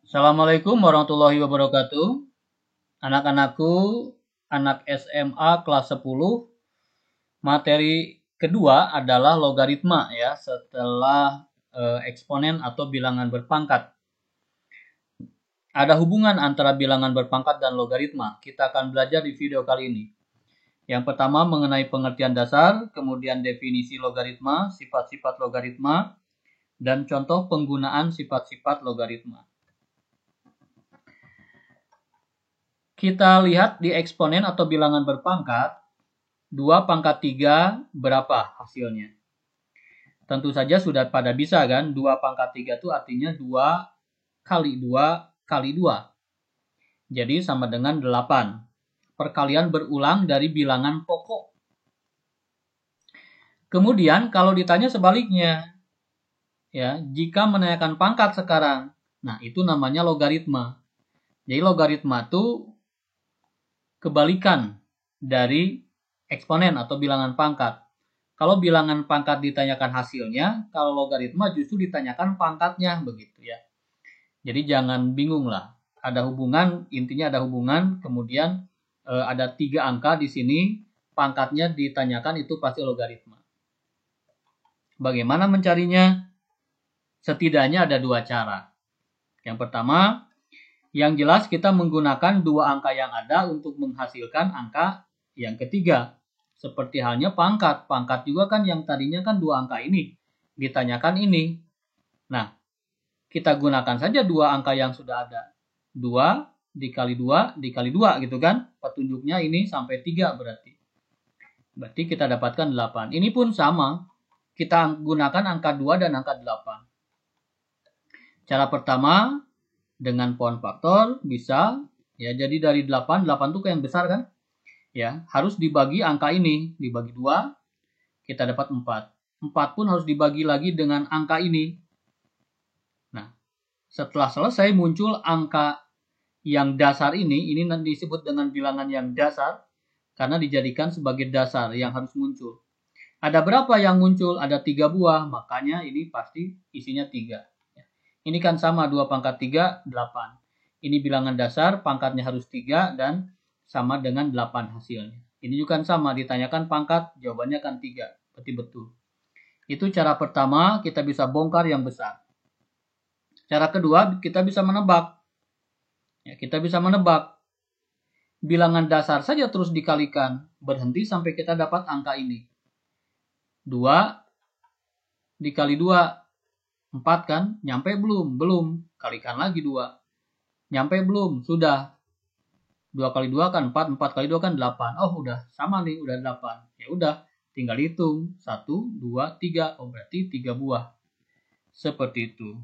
Assalamualaikum warahmatullahi wabarakatuh. Anak-anakku, anak SMA kelas 10, materi kedua adalah logaritma ya, setelah eksponen atau bilangan berpangkat. Ada hubungan antara bilangan berpangkat dan logaritma. Kita akan belajar di video kali ini. Yang pertama mengenai pengertian dasar, kemudian definisi logaritma, sifat-sifat logaritma, dan contoh penggunaan sifat-sifat logaritma. Kita lihat di eksponen atau bilangan berpangkat, 2 pangkat 3 berapa hasilnya? Tentu saja sudah pada bisa kan, 2 pangkat 3 itu artinya 2 kali 2 kali 2. Jadi sama dengan 8. Perkalian berulang dari bilangan pokok. Kemudian kalau ditanya sebaliknya, ya, jika menanyakan pangkat sekarang, nah itu namanya logaritma. Jadi logaritma itu kebalikan dari eksponen atau bilangan pangkat. Kalau bilangan pangkat ditanyakan hasilnya, kalau logaritma justru ditanyakan pangkatnya, begitu ya. Jadi jangan bingung lah. Ada hubungan, intinya ada hubungan, kemudian ada 3 angka di sini, pangkatnya ditanyakan itu pasti logaritma. Bagaimana mencarinya? Setidaknya ada 2 cara. Yang pertama, yang jelas kita menggunakan 2 angka yang ada untuk menghasilkan angka yang ketiga. Seperti halnya pangkat. Pangkat juga kan yang tadinya kan 2 angka ini. Ditanyakan ini. Nah, kita gunakan saja 2 angka yang sudah ada. 2 dikali 2 dikali 2 gitu kan. Petunjuknya ini sampai 3 berarti. Berarti kita dapatkan 8. Ini pun sama. Kita gunakan angka 2 dan angka 8. Cara pertama, dengan poin faktor bisa ya, jadi dari 8 itu yang besar kan ya, harus dibagi angka ini, dibagi 2 kita dapat 4 pun harus dibagi lagi dengan angka ini. Nah, setelah selesai muncul angka yang dasar ini disebut dengan bilangan yang dasar karena dijadikan sebagai dasar yang harus muncul. Ada berapa yang muncul? Ada 3 buah, makanya ini pasti isinya 3. Ini kan sama 2 pangkat 3, 8. Ini bilangan dasar, pangkatnya harus 3 dan sama dengan 8 hasilnya. Ini juga sama, ditanyakan pangkat, jawabannya kan 3. Berarti betul. Itu cara pertama, kita bisa bongkar yang besar. Cara kedua, kita bisa menebak. Ya, kita bisa menebak. Bilangan dasar saja terus dikalikan, berhenti sampai kita dapat angka ini. 2 dikali 2. 4 kan? Nyampe belum? Belum. Kalikan lagi 2. Nyampe belum? Sudah. 2 kali 2 kan 4. 4 kali 2 kan 8. Oh udah sama nih. Udah 8. Ya udah. Tinggal hitung. 1, 2, 3. Oh berarti 3 buah. Seperti itu.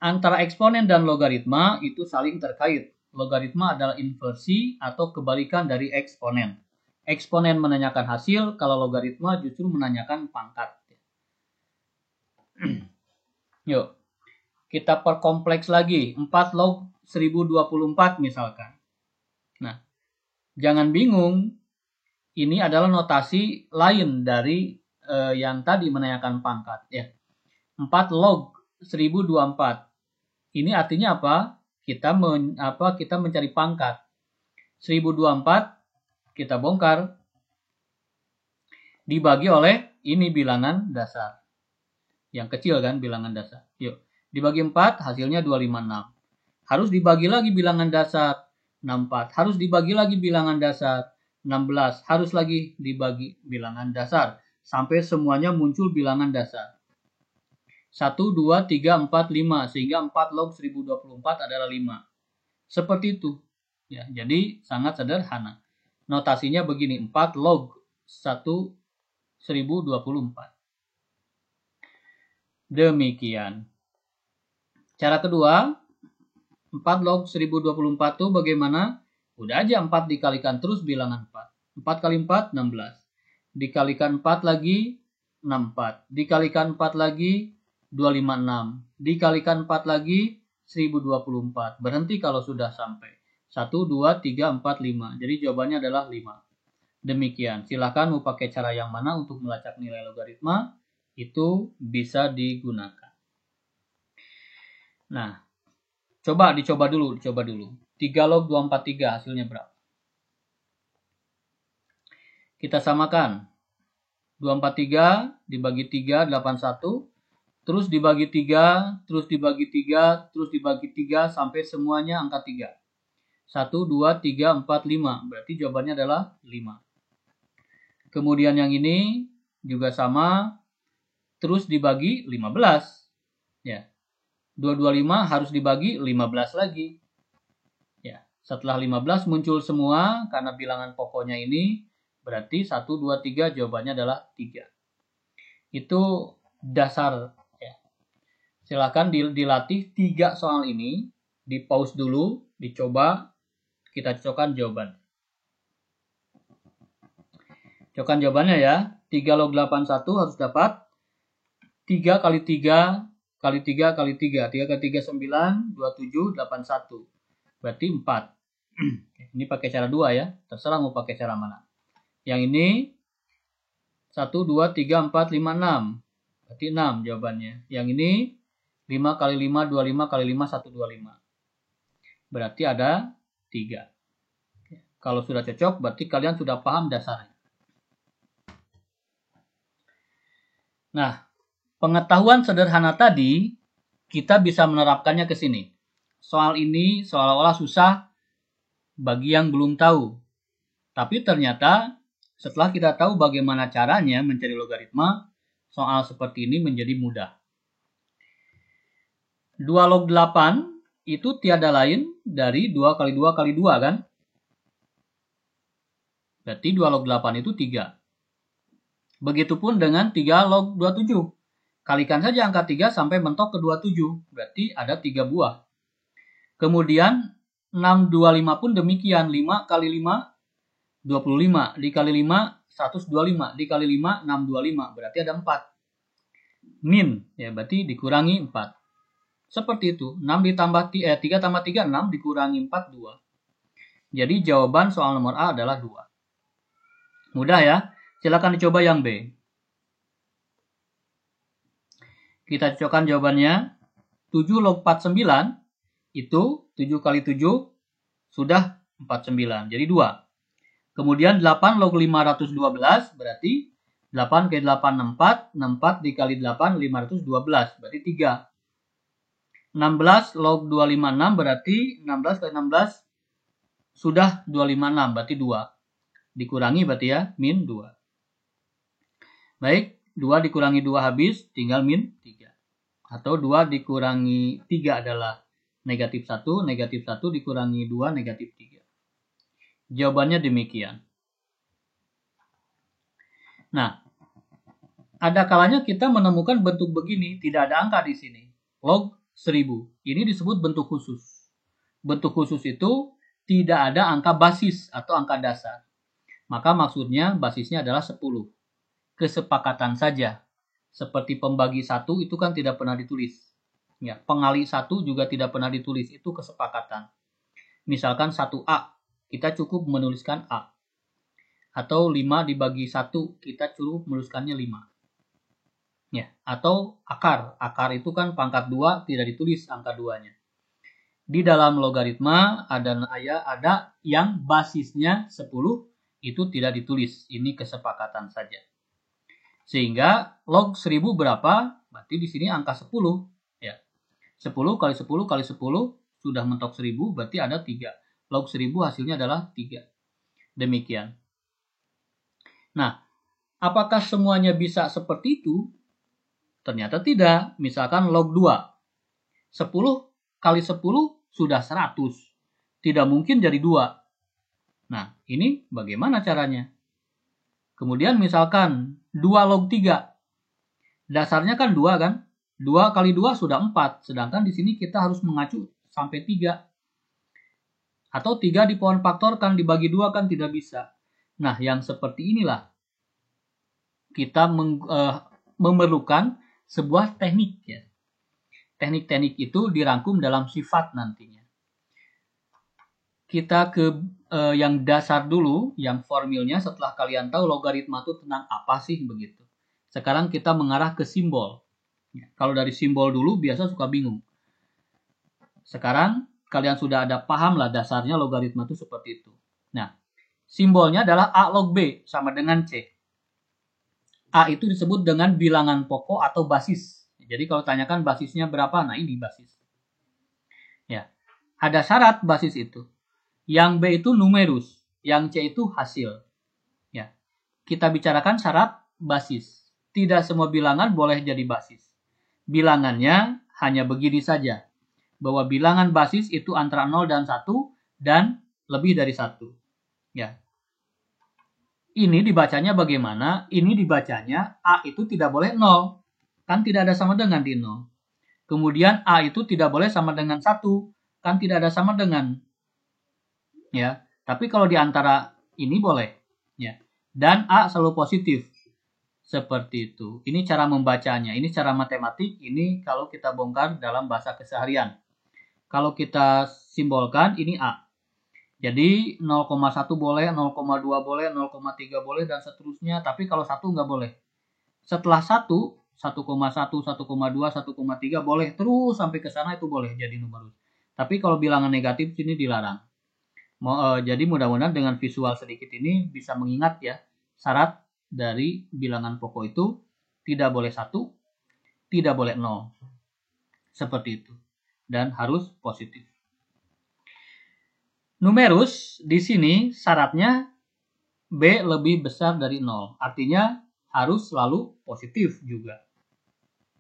Antara eksponen dan logaritma itu saling terkait. Logaritma adalah inversi atau kebalikan dari eksponen. Eksponen menanyakan hasil, kalau logaritma justru menanyakan pangkat. Yuk, kita perkompleks lagi. 4 log 1024 misalkan. Nah, jangan bingung. Ini adalah notasi lain dari yang tadi menanyakan pangkat. Ya. 4 log 1024. Ini artinya apa? Kita mencari pangkat. 1024 kita bongkar. Dibagi oleh ini bilangan dasar. Yang kecil kan bilangan dasar. Yuk, dibagi 4 hasilnya 256. Harus dibagi lagi bilangan dasar 64. Harus dibagi lagi bilangan dasar 16. Harus lagi dibagi bilangan dasar sampai semuanya muncul bilangan dasar. 1, 2, 3, 4, 5 sehingga 4 log 1024 adalah 5. Seperti itu. Ya, jadi sangat sederhana. Notasinya begini, 4 log 1024. Demikian. Cara kedua, 4 log 1024 itu bagaimana? Udah aja 4 dikalikan terus bilangan 4. 4 kali 4, 16. Dikalikan 4 lagi, 64. Dikalikan 4 lagi, 256. Dikalikan 4 lagi, 1024. Berhenti kalau sudah sampai. 1, 2, 3, 4, 5. Jadi jawabannya adalah 5. Demikian. Silakan mau pakai cara yang mana untuk melacak nilai logaritma. Itu bisa digunakan. Nah, dicoba dulu. 3 log 243 hasilnya berapa? Kita samakan. 243 dibagi 3, 81. Terus dibagi 3, terus dibagi 3, terus dibagi 3, sampai semuanya angka 3. 1, 2, 3, 4, 5. Berarti jawabannya adalah 5. Kemudian yang ini juga sama. Terus dibagi 15. Ya. 225 harus dibagi 15 lagi. Ya. Setelah 15 muncul semua, karena bilangan pokoknya ini, berarti 1, 2, 3 jawabannya adalah 3. Itu dasar. Ya. Silakan dilatih 3 soal ini. Di pause dulu, dicoba, kita cocokkan jawaban. Cocokkan jawabannya ya. 3 log 81 harus dapat 3 kali 3 kali 3 kali 3. 3 kali 3 9, 27, 81. Berarti 4. Ini pakai cara 2 ya. Terserah mau pakai cara mana. Yang ini 1, 2, 3, 4, 5, 6. Berarti 6 jawabannya. Yang ini 5 kali 5, 25 kali 5, 125. Berarti ada 3. Kalau sudah cocok, berarti kalian sudah paham dasarnya. Nah, pengetahuan sederhana tadi, kita bisa menerapkannya ke sini. Soal ini seolah-olah susah bagi yang belum tahu. Tapi ternyata setelah kita tahu bagaimana caranya mencari logaritma, soal seperti ini menjadi mudah. 2 log 8 itu tiada lain dari 2 kali 2 kali 2 kan? Berarti 2 log 8 itu 3. Begitupun dengan 3 log 27. Kalikan saja angka 3 sampai mentok ke 27. Berarti ada 3 buah. Kemudian 625 pun demikian. 5 kali 5, 25. Dikali 5, 125. Dikali 5, 625. Berarti ada 4. Min, ya berarti dikurangi 4. Seperti itu. 3 tambah 3, 6. Dikurangi 4, 2. Jadi jawaban soal nomor A adalah 2. Mudah ya. Silakan dicoba yang B. Kita cocokkan jawabannya. 7 log 49 itu 7 kali 7 sudah 49. Jadi 2. Kemudian 8 log 512 berarti 8 kali 8 64. 64 dikali 8 512 berarti 3. 16 log 256 berarti 16 kali 16 sudah 256 berarti 2. Dikurangi berarti ya min 2. Baik, 2 dikurangi 2 habis, tinggal min 3. Atau 2 dikurangi 3 adalah negatif 1, negatif 1 dikurangi 2, negatif 3. Jawabannya demikian. Nah, ada kalanya kita menemukan bentuk begini, tidak ada angka di sini. Log 1000. Ini disebut bentuk khusus. Bentuk khusus itu tidak ada angka basis atau angka dasar. Maka maksudnya basisnya adalah 10. Kesepakatan saja. Seperti pembagi 1 itu kan tidak pernah ditulis. Ya, pengali 1 juga tidak pernah ditulis. Itu kesepakatan. Misalkan 1A, kita cukup menuliskan A. Atau 5 dibagi 1, kita cukup menuliskannya 5. Ya, atau akar. Akar itu kan pangkat 2, tidak ditulis angka 2-nya. Di dalam logaritma ada yang basisnya 10, itu tidak ditulis. Ini kesepakatan saja. Sehingga log 1000 berapa? Berarti di sini angka 10. Ya. 10 kali 10 kali 10 sudah mentok 1000, berarti ada 3. Log 1000 hasilnya adalah 3. Demikian. Nah, apakah semuanya bisa seperti itu? Ternyata tidak. Misalkan log 2. 10 kali 10 sudah 100. Tidak mungkin jadi 2. Nah, ini bagaimana caranya? Kemudian misalkan 2 log 3. Dasarnya kan 2 kan? 2 kali 2 sudah 4. Sedangkan di sini kita harus mengacu sampai 3. Atau 3 di pohon faktorkan dibagi 2 kan tidak bisa. Nah, yang seperti inilah kita memerlukan sebuah teknik ya. Teknik-teknik itu dirangkum dalam sifat nantinya. Kita ke yang dasar dulu, yang formilnya setelah kalian tahu logaritma itu tentang apa sih begitu. Sekarang kita mengarah ke simbol. Ya, kalau dari simbol dulu biasa suka bingung. Sekarang kalian sudah ada paham lah dasarnya logaritma itu seperti itu. Nah, simbolnya adalah A log B sama dengan C. A itu disebut dengan bilangan pokok atau basis. Jadi kalau tanyakan basisnya berapa, nah ini basis. Ya, ada syarat basis itu. Yang B itu numerus, yang C itu hasil. Ya, kita bicarakan syarat basis. Tidak semua bilangan boleh jadi basis. Bilangannya hanya begini saja. Bahwa bilangan basis itu antara 0 dan 1 dan lebih dari 1. Ya. Ini dibacanya bagaimana? Ini dibacanya A itu tidak boleh 0. Kan tidak ada sama dengan di 0. Kemudian A itu tidak boleh sama dengan 1. Kan tidak ada sama dengan. Ya. Tapi kalau di antara ini boleh. Ya. Dan A selalu positif. Seperti itu. Ini cara membacanya. Ini cara matematik. Ini kalau kita bongkar dalam bahasa keseharian. Kalau kita simbolkan, ini A. Jadi 0,1 boleh, 0,2 boleh, 0,3 boleh, dan seterusnya. Tapi kalau 1 nggak boleh. Setelah 1, 1,1, 1,2, 1,3 boleh. Terus sampai ke sana itu boleh jadi numerus. Tapi kalau bilangan negatif sini dilarang. Jadi mudah-mudahan dengan visual sedikit ini bisa mengingat ya. Syarat dari bilangan pokok itu tidak boleh 1, tidak boleh 0. Seperti itu. Dan harus positif. Numerus di sini syaratnya B lebih besar dari 0. Artinya harus selalu positif juga.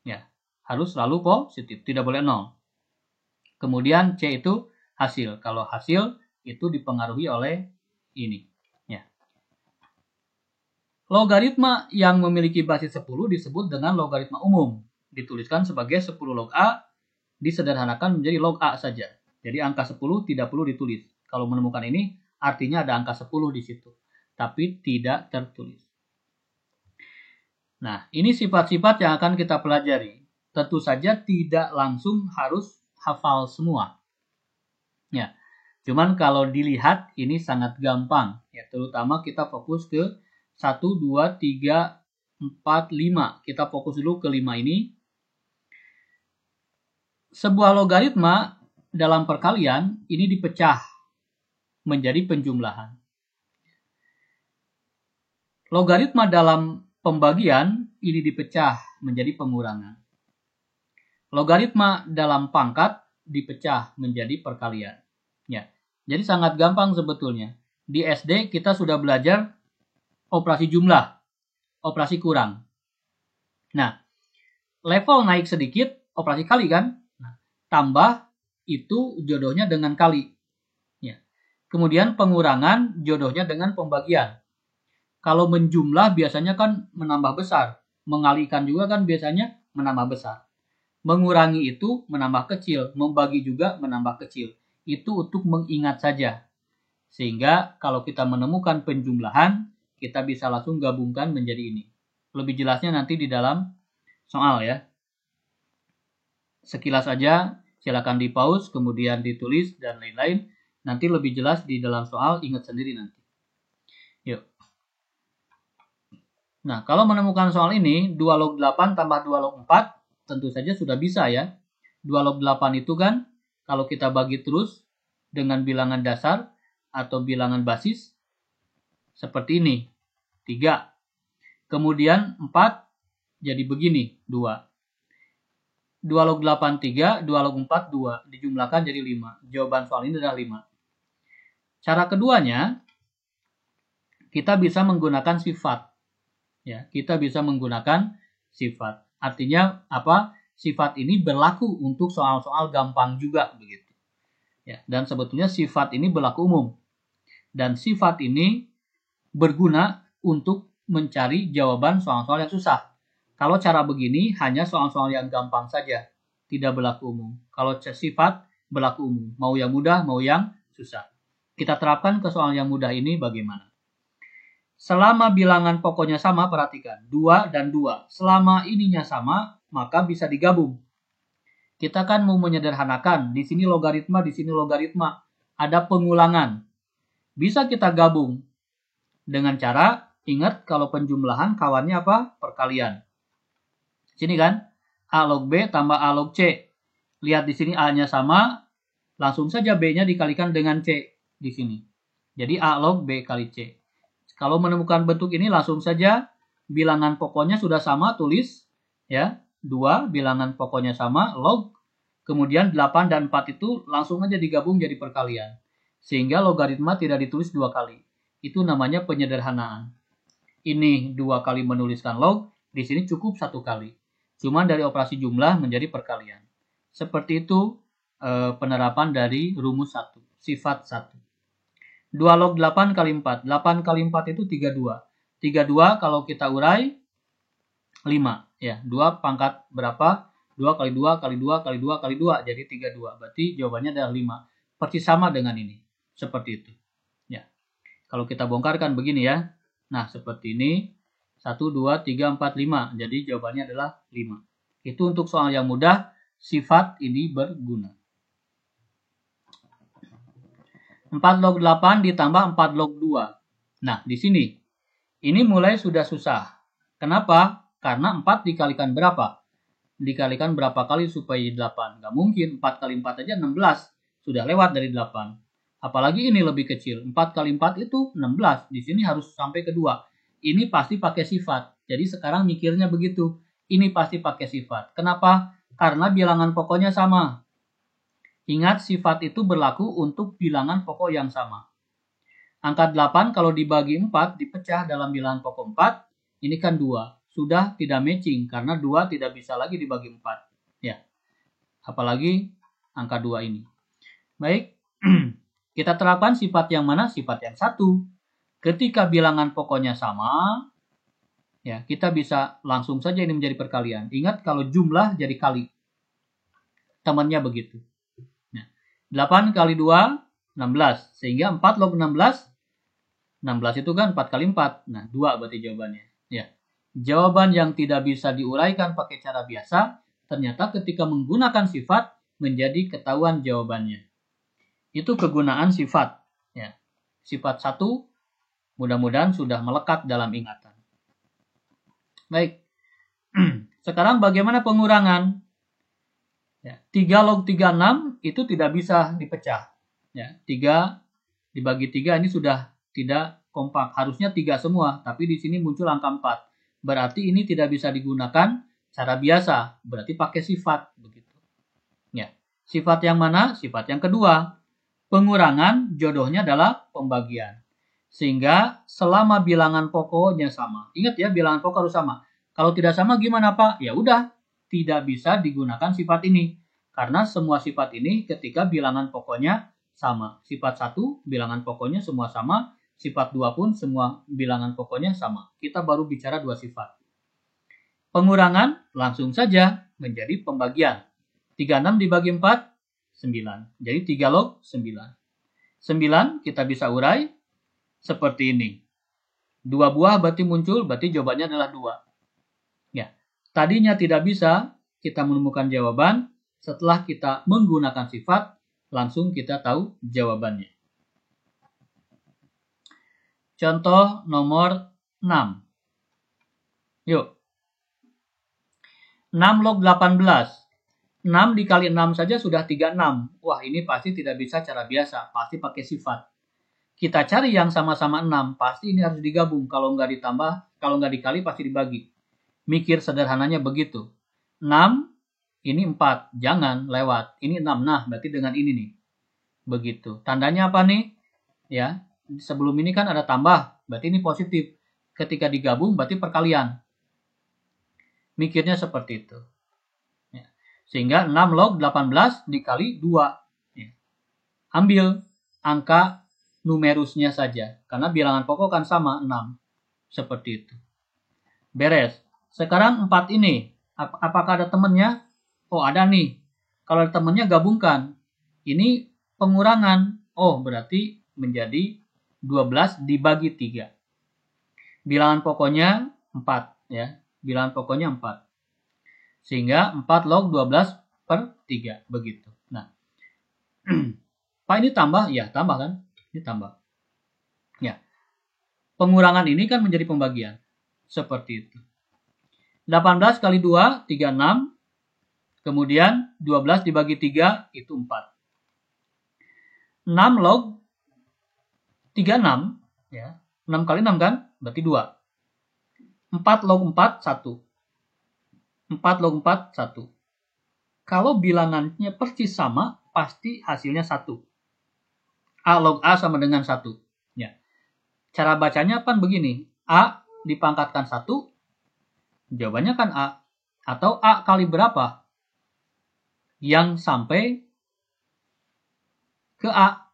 Ya, harus selalu positif, tidak boleh 0. Kemudian C itu hasil. Kalau hasil itu dipengaruhi oleh ini. Ya. Logaritma yang memiliki basis 10 disebut dengan logaritma umum. Dituliskan sebagai 10 log A, disederhanakan menjadi log A saja. Jadi angka 10 tidak perlu ditulis. Kalau menemukan ini, artinya ada angka 10 di situ. Tapi tidak tertulis. Nah, ini sifat-sifat yang akan kita pelajari. Tentu saja tidak langsung harus hafal semua. Ya, cuman kalau dilihat ini sangat gampang. Ya, terutama kita fokus ke 1, 2, 3, 4, 5. Kita fokus dulu ke 5 ini. Sebuah logaritma dalam perkalian ini dipecah menjadi penjumlahan. Logaritma dalam pembagian ini dipecah menjadi pengurangan. Logaritma dalam pangkat dipecah menjadi perkalian. Ya, jadi sangat gampang sebetulnya. Di SD kita sudah belajar operasi jumlah, operasi kurang. Nah, level naik sedikit, operasi kali kan? Tambah itu jodohnya dengan kali. Ya. Kemudian pengurangan jodohnya dengan pembagian. Kalau menjumlah biasanya kan menambah besar. Mengalikan juga kan biasanya menambah besar. Mengurangi itu menambah kecil. Membagi juga menambah kecil. Itu untuk mengingat saja. Sehingga kalau kita menemukan penjumlahan, kita bisa langsung gabungkan menjadi ini. Lebih jelasnya nanti di dalam soal ya. Sekilas aja, silakan di pause, kemudian ditulis, dan lain-lain. Nanti lebih jelas di dalam soal, ingat sendiri nanti. Yuk. Nah, kalau menemukan soal ini, 2 log 8 tambah 2 log 4, tentu saja sudah bisa ya. 2 log 8 itu kan, kalau kita bagi terus dengan bilangan dasar atau bilangan basis, seperti ini, 3. Kemudian 4, jadi begini, 2. 2 log 8, 3, 2 log 4, 2. Dijumlahkan jadi 5. Jawaban soal ini adalah 5. Cara keduanya, kita bisa menggunakan sifat. Ya, kita bisa menggunakan sifat. Artinya apa? Sifat ini berlaku untuk soal-soal gampang juga begitu. Ya, dan sebetulnya sifat ini berlaku umum. Dan sifat ini berguna untuk mencari jawaban soal-soal yang susah. Kalau cara begini hanya soal-soal yang gampang saja, tidak berlaku umum. Kalau sifat berlaku umum, mau yang mudah, mau yang susah. Kita terapkan ke soal yang mudah ini bagaimana? Selama bilangan pokoknya sama, perhatikan, 2 dan 2. Selama ininya sama, maka bisa digabung. Kita kan mau menyederhanakan, di sini logaritma, di sini logaritma. Ada pengulangan. Bisa kita gabung dengan cara, ingat kalau penjumlahan kawannya apa? Perkalian. Sini kan, A log B tambah A log C. Lihat di sini A-nya sama, langsung saja B-nya dikalikan dengan C di sini. Jadi A log B kali C. Kalau menemukan bentuk ini langsung saja bilangan pokoknya sudah sama, tulis ya. 2 bilangan pokoknya sama, log. Kemudian 8 dan 4 itu langsung aja digabung jadi perkalian. Sehingga logaritma tidak ditulis 2 kali. Itu namanya penyederhanaan. Ini 2 kali menuliskan log, di sini cukup 1 kali. Cuman dari operasi jumlah menjadi perkalian. Seperti itu penerapan dari rumus 1, sifat 1. 2 log 8 kali 4. 8 kali 4 itu 32. 32 kalau kita urai 5. Ya, 2 pangkat berapa? 2 kali 2 kali 2 kali 2 kali 2. Jadi 32. Berarti jawabannya adalah 5. Persis sama dengan ini. Seperti itu. Ya. Kalau kita bongkarkan begini ya. Nah, seperti ini. 1, 2, 3, 4, 5. Jadi jawabannya adalah 5. Itu untuk soal yang mudah. Sifat ini berguna. 4 log 8 ditambah 4 log 2. Nah, di sini. Ini mulai sudah susah. Kenapa? Karena 4 dikalikan berapa? Dikalikan berapa kali supaya 8? Nggak mungkin. 4 kali 4 aja 16. Sudah lewat dari 8. Apalagi ini lebih kecil. 4 kali 4 itu 16. Di sini harus sampai ke 2. Ini pasti pakai sifat. Jadi sekarang mikirnya begitu. Ini pasti pakai sifat. Kenapa? Karena bilangan pokoknya sama. Ingat, sifat itu berlaku untuk bilangan pokok yang sama. Angka 8 kalau dibagi 4 dipecah dalam bilangan pokok 4, ini kan 2. Sudah tidak matching karena 2 tidak bisa lagi dibagi 4. Ya. Apalagi angka 2 ini. Baik, kita terapkan sifat yang mana? Sifat yang 1. Ketika bilangan pokoknya sama, ya, kita bisa langsung saja ini menjadi perkalian. Ingat kalau jumlah jadi kali. Temannya begitu. 8 kali 2, 16. Sehingga 4 log 16. 16 itu kan 4 kali 4. Nah, 2 berarti jawabannya. Ya. Jawaban yang tidak bisa diuraikan pakai cara biasa, ternyata ketika menggunakan sifat, menjadi ketahuan jawabannya. Itu kegunaan sifat. Ya. Sifat 1, mudah-mudahan sudah melekat dalam ingatan. Baik. Sekarang bagaimana pengurangan? Ya, 3 log 36 itu tidak bisa dipecah. Ya, 3 dibagi 3 ini sudah tidak kompak. Harusnya 3 semua, tapi di sini muncul angka 4. Berarti ini tidak bisa digunakan cara biasa. Berarti pakai sifat. Begitu. Ya, sifat yang mana? Sifat yang kedua. Pengurangan jodohnya adalah pembagian. Sehingga selama bilangan pokoknya sama. Ingat ya, bilangan pokok harus sama. Kalau tidak sama gimana Pak? Ya udah. Tidak bisa digunakan sifat ini. Karena semua sifat ini ketika bilangan pokoknya sama. Sifat 1, bilangan pokoknya semua sama. Sifat 2 pun semua bilangan pokoknya sama. Kita baru bicara 2 sifat. Pengurangan langsung saja menjadi pembagian. 36 dibagi 4, 9. Jadi 3 log 9. 9 kita bisa urai seperti ini. 2 buah berarti muncul, berarti jawabannya adalah 2. Ya. Tadinya tidak bisa kita menemukan jawaban, setelah kita menggunakan sifat, langsung kita tahu jawabannya. Contoh nomor 6. Yuk. 6 log 18. 6 dikali 6 saja sudah 36. Wah, ini pasti tidak bisa cara biasa, pasti pakai sifat. Kita cari yang sama-sama 6, pasti ini harus digabung. Kalau nggak ditambah, kalau nggak dikali pasti dibagi. Mikir sederhananya begitu. 6, ini 4. Jangan lewat. Ini 6. Nah, berarti dengan ini nih. Begitu. Tandanya apa nih? Ya, sebelum ini kan ada tambah. Berarti ini positif. Ketika digabung, berarti perkalian. Mikirnya seperti itu. Ya. Sehingga 6 log 18 dikali 2. Ya. Ambil angka numerusnya saja. Karena bilangan pokok kan sama, 6. Seperti itu. Beres. Sekarang 4 ini, apakah ada temannya? Oh, ada nih. Kalau ada temannya gabungkan. Ini pengurangan. Oh, berarti menjadi 12 dibagi 3. Bilangan pokoknya 4. Ya. Bilangan pokoknya 4. Sehingga 4 log 12 per 3. Begitu. Nah. Pak ini tambah? Ya, tambah kan? Ini tambah. Ya. Pengurangan ini kan menjadi pembagian. Seperti itu. 18 kali 2, 36. Kemudian 12 dibagi 3, itu 4. 6 log 36, ya. 6 kali 6 kan? Berarti 2. 4 log 4, 1. 4 log 4, 1. Kalau bilangannya persis sama, pasti hasilnya 1. A log A sama dengan 1. Ya. Cara bacanya kan begini. A dipangkatkan 1, jawabannya kan A. Atau A kali berapa yang sampai ke A?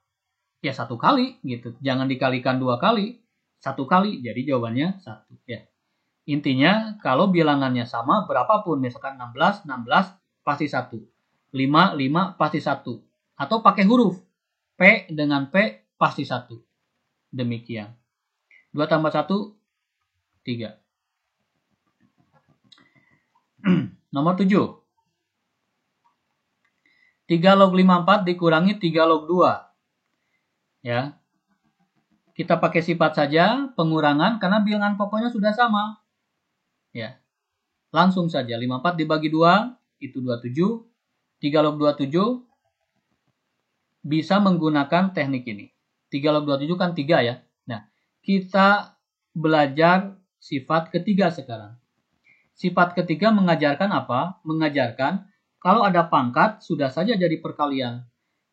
Ya 1 kali gitu. Jangan dikalikan 2 kali. 1 kali, jadi jawabannya 1. Ya. Intinya kalau bilangannya sama berapapun, misalkan 16, 16 pasti 1. 5, 5 pasti 1. Atau pakai huruf. P dengan P pasti 1. Demikian. 2 tambah 1, 3. Nomor 7. 3 log 54 dikurangi 3 log 2. Ya. Kita pakai sifat saja pengurangan karena bilangan pokoknya sudah sama. Ya. Langsung saja 54 dibagi 2 itu 27. 3 log 27 bisa menggunakan teknik ini. 3 log 27 kan 3 ya. Nah, kita belajar sifat ketiga sekarang. Sifat ketiga mengajarkan apa? Mengajarkan kalau ada pangkat sudah saja jadi perkalian.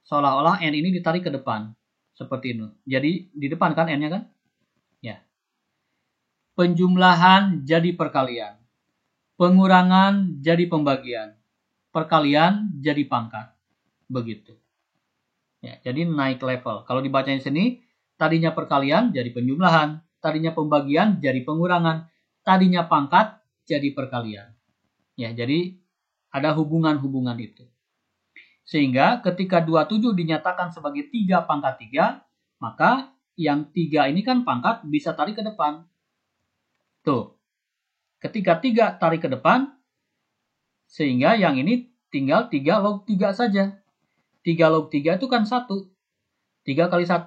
Seolah-olah N ini ditarik ke depan. Seperti ini. Jadi di depan kan N-nya kan? Ya. Penjumlahan jadi perkalian. Pengurangan jadi pembagian. Perkalian jadi pangkat. Begitu. Ya, jadi naik level. Kalau dibacanya sini, tadinya perkalian jadi penjumlahan. Tadinya pembagian jadi pengurangan. Tadinya pangkat jadi perkalian. Ya, jadi ada hubungan-hubungan itu. Sehingga ketika 27 dinyatakan sebagai 3 pangkat 3, maka yang 3 ini kan pangkat bisa tarik ke depan. Tuh. Ketika 3 tarik ke depan, sehingga yang ini tinggal 3 log 3 saja. 3 log 3 itu kan 1. 3 kali 1,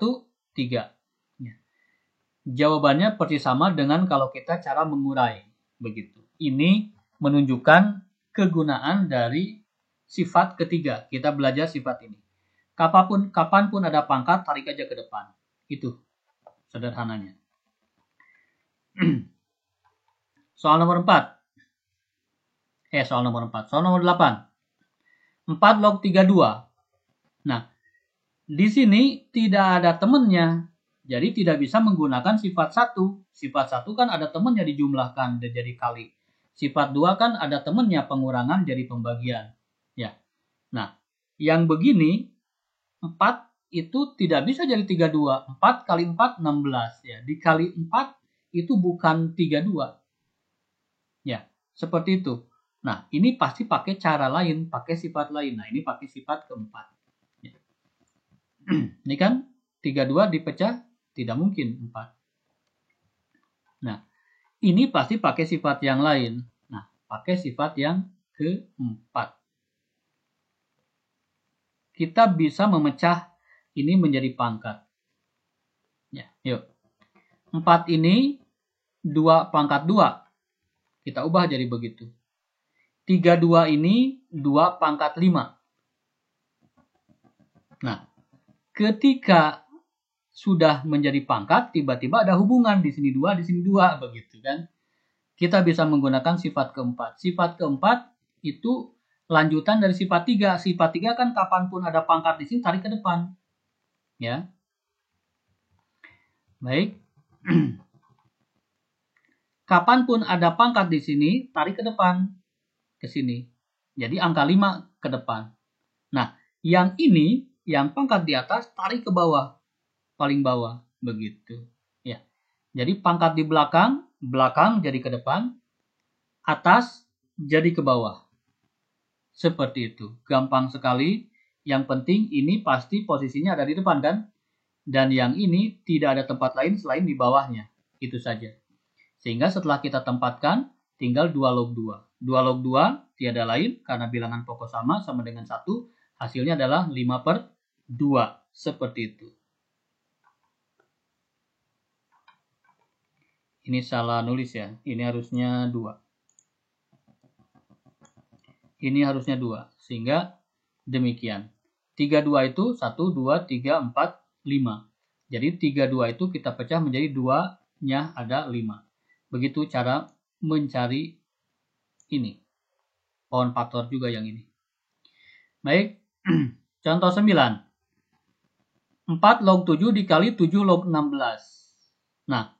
3. Ya. Jawabannya persis sama dengan kalau kita cara mengurai. Begitu. Ini menunjukkan kegunaan dari sifat ketiga. Kita belajar sifat ini. Kapanpun ada pangkat, tarik aja ke depan. Itu sederhananya. Soal nomor 4. Soal nomor 4. Soal nomor 8. 4 log 32. Nah, di sini tidak ada temannya. Jadi tidak bisa menggunakan sifat 1. Sifat 1 kan ada temannya dijumlahkan jadi kali. Sifat 2 kan ada temannya pengurangan jadi pembagian. Ya. Nah, yang begini 4 itu tidak bisa jadi 32. 4 kali 4 16 ya. Dikali 4 itu bukan 32. Ya, seperti itu. Nah, ini pasti pakai cara lain, pakai sifat lain. Nah, ini pakai sifat keempat. Ya. Ini kan 32 dipecah tidak mungkin 4. Nah, ini pasti pakai sifat yang lain. Nah, pakai sifat yang keempat. Kita bisa memecah ini menjadi pangkat. Ya, yuk. 4 ini 2 pangkat 2. Kita ubah jadi begitu. 32 ini 2 pangkat 5. Nah, ketika sudah menjadi pangkat, tiba-tiba ada hubungan di sini 2, di sini 2, begitu kan. Kita bisa menggunakan sifat keempat. Sifat keempat itu lanjutan dari sifat 3. Sifat 3 kan kapanpun ada pangkat di sini, tarik ke depan. Ya. Baik. Kapanpun ada pangkat di sini, tarik ke depan. Ke sini. Jadi angka 5 ke depan. Nah, yang ini, yang pangkat di atas, tarik ke bawah. Paling bawah. Begitu. Ya. Jadi pangkat di belakang jadi ke depan. Atas jadi ke bawah. Seperti itu. Gampang sekali. Yang penting ini pasti posisinya ada di depan kan. Dan yang ini tidak ada tempat lain selain di bawahnya. Itu saja. Sehingga setelah kita tempatkan, tinggal 2 log 2. 2 log 2 tiada lain karena bilangan pokok sama dengan 1. Hasilnya adalah 5/2. Seperti itu. Ini salah nulis ya. Ini harusnya 2. Ini harusnya 2. Sehingga demikian. 32 itu 1, 2, 3, 4, 5. Jadi 32 itu kita pecah menjadi 2-nya ada 5. Begitu cara mencari ini. Pohon faktor juga yang ini. Baik, contoh 9. 4 log 7 dikali 7 log 16. Nah,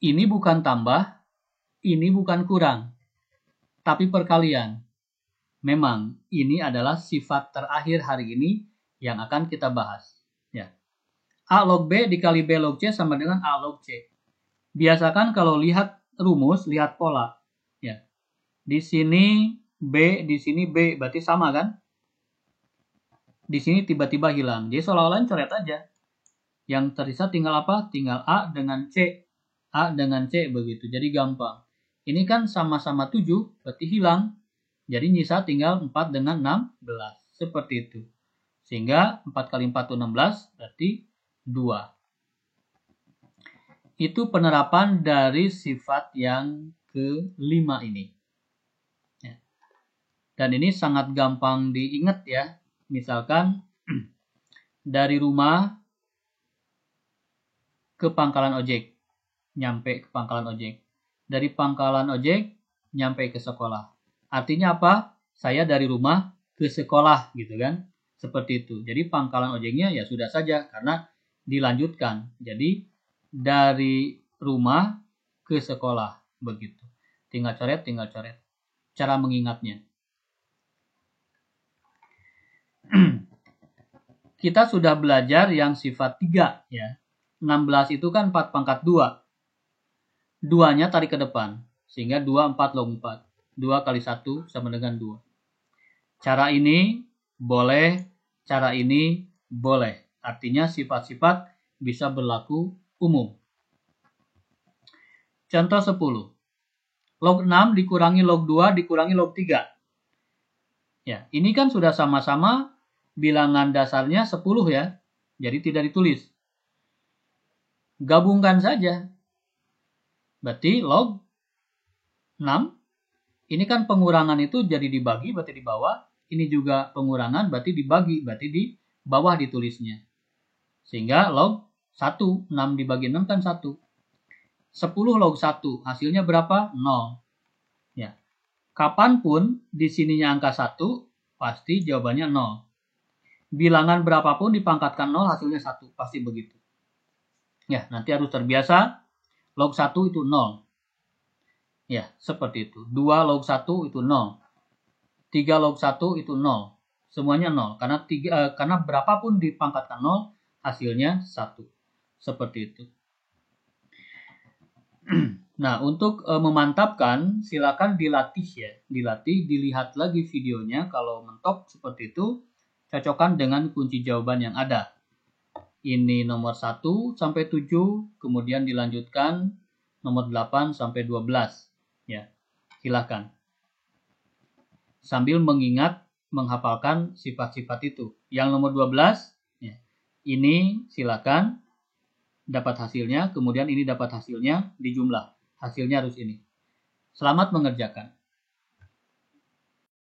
ini bukan tambah, ini bukan kurang, tapi perkalian. Memang ini adalah sifat terakhir hari ini yang akan kita bahas. Ya. A log B dikali B log C sama dengan A log C. Biasakan kalau lihat rumus, lihat pola. Ya. Di sini B, di sini B, berarti sama kan? Di sini tiba-tiba hilang. Jadi seolah-olah coret aja. Yang tersisa tinggal apa? Tinggal A dengan C. A dengan C begitu. Jadi gampang. Ini kan sama-sama 7, berarti hilang. Jadi nyisa tinggal 4 dengan 16. Seperti itu. Sehingga 4 kali 4 itu 16, berarti 2. Itu penerapan dari sifat yang kelima ini. Dan ini sangat gampang diingat ya. Misalkan dari rumah ke pangkalan ojek. Nyampe ke pangkalan ojek. Dari pangkalan ojek nyampe ke sekolah. Artinya apa? Saya dari rumah ke sekolah gitu kan. Seperti itu. Jadi pangkalan ojeknya ya sudah saja karena dilanjutkan. Jadi dari rumah ke sekolah begitu. Tinggal coret. Cara mengingatnya. Kita sudah belajar yang sifat 3 ya. 16 itu kan 4 pangkat 2. 2-nya tarik ke depan. Sehingga 2, 4 log 4. 2 kali 1 sama dengan 2. Cara ini boleh, cara ini boleh. Artinya sifat-sifat bisa berlaku umum. Contoh 10. Log 6 dikurangi log 2 dikurangi log 3. Ya, ini kan sudah sama-sama bilangan dasarnya 10 ya. Jadi tidak ditulis. Gabungkan saja. Berarti log 6. Ini kan pengurangan itu jadi dibagi, berarti di bawah. Ini juga pengurangan, berarti dibagi, berarti di bawah ditulisnya. Sehingga log 1, 6 dibagi 6 kan 1. 10 log 1, hasilnya berapa? 0. Ya. Kapanpun di sininya angka 1, pasti jawabannya 0. Bilangan berapapun dipangkatkan 0, hasilnya 1. Pasti begitu. Ya, nanti harus terbiasa. Log 1 itu 0. Ya, seperti itu. 2 log 1 itu 0. 3 log 1 itu 0. Semuanya 0. Karena berapapun dipangkatkan 0, hasilnya 1. Seperti itu. Nah, untuk memantapkan, silakan dilatih ya. Dilatih, dilihat lagi videonya. Kalau mentok seperti itu, cocokkan dengan kunci jawaban yang ada. Ini nomor 1 sampai 7, kemudian dilanjutkan nomor 8 sampai 12. Ya, silakan. Sambil mengingat, menghafalkan sifat-sifat itu. Yang nomor 12, ya, ini silakan dapat hasilnya, kemudian ini dapat hasilnya, dijumlah. Hasilnya harus ini. Selamat mengerjakan.